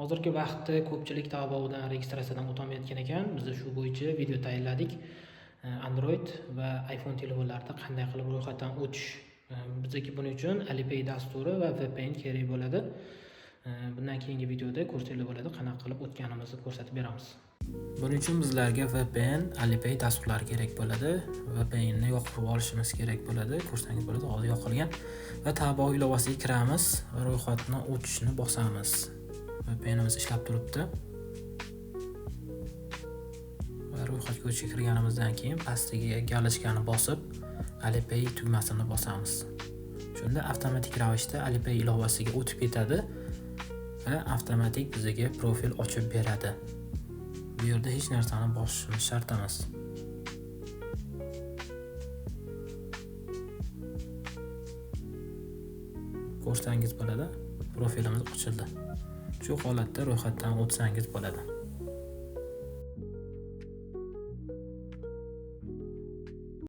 Hozirgi vaqtda ko'pchilik Taobaudan registratsiyadan o'tolmayotgan ekan. Biz shu bo'yicha video tayyorladik. Android va iPhone telefonlarida qanday qilib ro'yxatdan o'tish. Bizga buning uchun Alipay dasturi va VPN kerak bo'ladi. Bundan keyingi videoda ko'rsatib bo'ladi, qanaqa qilib o'tganimizni ko'rsatib beramiz. Buning uchun bizlarga VPN, Alipay dasturlari kerak bo'ladi. VPN ni yoqib olishimiz kerak bo'ladi. Ko'rsangiz bo'ladi, hozir yoqilgan. Va Taobao ilovasiga kiramiz va ro'yxatdan o'tishni bosamiz. VPNimiz ishlab turibdi. Va ro'yxatga o'tishga kirganimizdan keyin pastiga galochkani bosib, Alipay tugmasini bosamiz. Shunda avtomatik ravishda Alipay ilovasiga o'tib ketadi va avtomatik bizga profil ochib beradi. Bu yerda hech narsani bosishimiz shart emas. Ko'rsangiz bo'ladi, profilimiz ochildi. Shu holatda ro'yxatdan o'tsangiz bo'ladi.